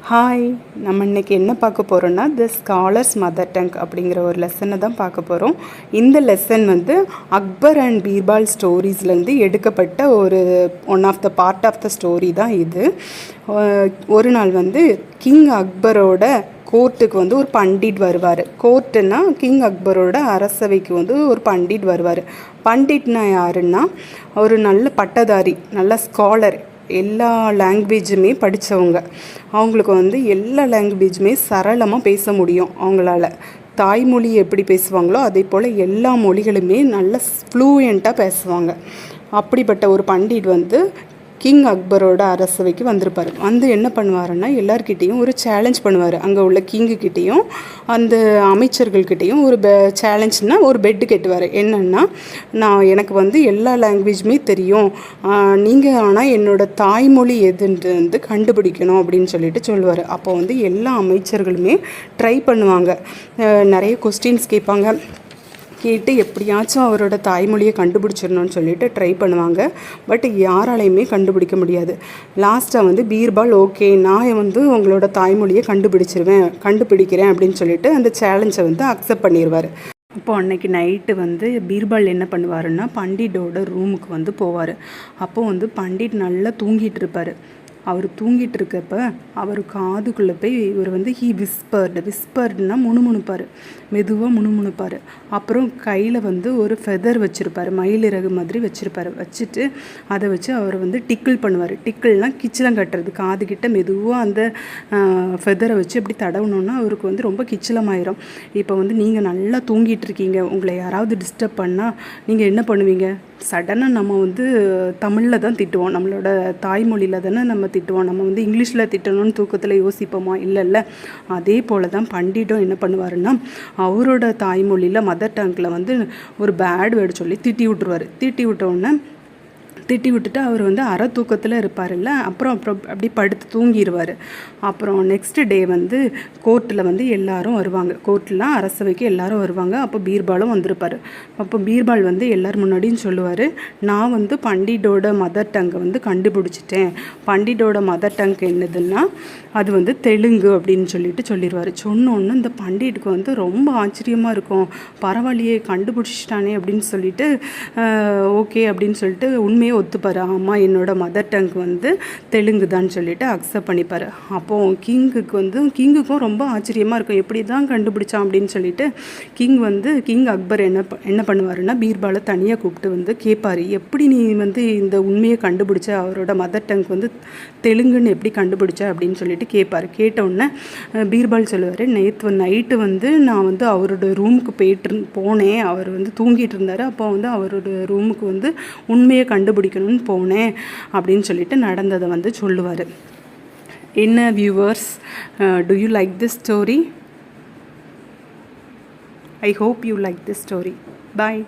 Hi, நம்ம இன்றைக்கி என்ன பார்க்க போகிறோன்னா தி ஸ்காலர்ஸ் மதர் டங் அப்படிங்கிற ஒரு லெசனை தான் பார்க்க போகிறோம். இந்த லெசன் வந்து அக்பர் அண்ட் பீர்பால் ஸ்டோரிஸ்லேருந்து எடுக்கப்பட்ட one of the part of the story தான் இது. ஒரு நாள் வந்து கிங் அக்பரோட கோர்ட்டுக்கு வந்து ஒரு பண்டிட் வருவார். கோர்ட்டுன்னா கிங் அக்பரோட அரசவைக்கு வந்து ஒரு பண்டிட் வருவார். பண்டிட்னா யாருன்னா ஒரு நல்ல பட்டதாரி, நல்ல ஸ்காலர், எல்லா லாங்குவேஜுமே படித்தவங்க. அவங்களுக்கு வந்து எல்லா லாங்குவேஜுமே சரளமாக பேச முடியும். அவங்களால தாய்மொழி எப்படி பேசுவாங்களோ அதே போல் எல்லா மொழிகளுமே நல்ல ஃப்ளூயண்ட்டாக பேசுவாங்க. அப்படிப்பட்ட ஒரு பண்டிட் வந்து கிங் அக்பரோட அரசவைக்கு வந்திருப்பார். வந்து என்ன பண்ணுவாருன்னா எல்லார்கிட்டேயும் ஒரு சேலஞ்ச் பண்ணுவார். அங்கே உள்ள கிங்குக்கிட்டேயும் அந்த அமைச்சர்கள்கிட்டையும் ஒரு சேலஞ்ச்னால் ஒரு பெட்டு கட்டுவார். என்னென்னா, எனக்கு வந்து எல்லா லாங்குவேஜுமே தெரியும், நீங்கள் ஆனால் என்னோடய தாய்மொழி எதுன்றது வந்து கண்டுபிடிக்கணும் அப்படின்னு சொல்லுவார். அப்போ வந்து எல்லா அமைச்சர்களுமே ட்ரை பண்ணுவாங்க. நிறைய கொஸ்டின்ஸ் கேட்டு எப்படியாச்சும் அவரோட தாய்மொழியை கண்டுபிடிச்சிடணும்னு சொல்லிட்டு ட்ரை பண்ணுவாங்க. பட் யாராலையுமே கண்டுபிடிக்க முடியாது. லாஸ்ட்டாக வந்து பீர்பால், ஓகே நான் வந்து உங்களோட தாய்மொழியை கண்டுபிடிக்கிறேன் அப்படின்னு சொல்லிட்டு அந்த சேலஞ்சை வந்து அக்செப்ட் பண்ணிடுவார். அப்போது அன்னைக்கு நைட்டு வந்து பீர்பால் என்ன பண்ணுவாருன்னா பண்டிட்டோட ரூமுக்கு வந்து போவார். அப்போது வந்து பண்டிட் நல்லா தூங்கிட்டு இருப்பார். அவர் தூங்கிட்டு இருக்கப்ப அவர் காதுக்குள்ளே போய் இவர் வந்து விஸ்பர்டுனா முணுமுணுப்பார், மெதுவாக முணுமுணுப்பார். அப்புறம் கையில் வந்து ஒரு ஃபெதர் வச்சுருப்பார், மயிலிறகு மாதிரி வச்சுட்டு அதை வச்சு அவர் வந்து டிக்கிள் பண்ணுவார். டிக்கிள்னால் கிச்சிலம் கட்டுறது. காதுகிட்ட மெதுவாக அந்த ஃபெதரை வச்சு அப்படி தடவணுன்னா அவருக்கு வந்து ரொம்ப கிச்சிலமாயிரும். இப்போ வந்து நீங்கள் நல்லா தூங்கிட்டு இருக்கீங்க, உங்களை யாராவது டிஸ்டர்ப் பண்ணால் நீங்கள் என்ன பண்ணுவீங்க? சடனாக நம்ம வந்து தமிழில் தான் திட்டுவோம், நம்மளோட தாய்மொழியில் தானே நம்ம திட்டுவோம். நம்ம வந்து இங்கிலீஷில் திட்டணும்னு தூக்கத்தில் யோசிப்போமா? இல்லை. அதே போல் தான் பண்டிட்டும் என்ன பண்ணுவாருன்னா அவரோட தாய்மொழியில் மதர் டங்கில் வந்து ஒரு பேட் வேர்டு சொல்லி திட்டி விட்டுருவார். திட்டி விட்டுட்டு அவர் வந்து அரை தூக்கத்தில் இருப்பார்ல. அப்புறம் அப்படி படுத்து தூங்கிடுவார். அப்புறம் நெக்ஸ்ட் டே வந்து கோர்ட்டில் வந்து எல்லாரும் வருவாங்க. கோர்ட்டில் அரசவைக்கு எல்லாரும் வருவாங்க. அப்போ பீர்பாலும் வந்திருப்பார். அப்போ பீர்பால் வந்து எல்லாரும் முன்னாடியும் சொல்லுவார், நான் வந்து பண்டிட்டோட மதர் டங்கை வந்து கண்டுபிடிச்சிட்டேன். பண்டிட்டோட மதர் டங் என்னதுன்னா அது வந்து தெலுங்கு அப்படின்னு சொல்லிடுவார். சொன்னோன்னு இந்த பண்டிட்டுக்கு வந்து ரொம்ப ஆச்சரியமாக இருக்கும். பரவாயில்லையே, கண்டுபிடிச்சிட்டானே அப்படின்னு சொல்லிட்டு ஓகே அப்படின்னு சொல்லிட்டு உண்மையை ஒத்துப்பார். ஆமாம், என்னோட மதர் டங் வந்து தெலுங்கு தான் சொல்லிட்டு அக்செப்ட் பண்ணிப்பார். அப்போது கிங்குக்கும் ரொம்ப ஆச்சரியமாக இருக்கும், எப்படி தான் கண்டுபிடிச்சான் அப்படின்னு சொல்லிட்டு கிங் அக்பர் என்ன பண்ணுவாருன்னா பீர்பாலை தனியாக கூப்பிட்டு வந்து கேட்பார், எப்படி நீ வந்து இந்த உண்மையை கண்டுபிடிச்ச, அவரோட மதர் டங் வந்து தெலுங்குன்னு எப்படி கண்டுபிடிச்ச அப்படின்னு சொல்லிட்டு கேட்பார். கேட்டவுடனே பீர்பால் சொல்லுவார், நேற்று நைட்டு வந்து நான் வந்து அவரோட ரூமுக்கு போனேன். அவர் வந்து தூங்கிட்டு இருந்தார். அப்போ வந்து அவரோட ரூமுக்கு வந்து உண்மையை கண்டுபிடிக்கணும்னு போனேன் அப்படின்னு சொல்லிட்டு நடந்ததை வந்து சொல்லுவார். என்ன viewers, do you like this story? I hope you like this story. Bye.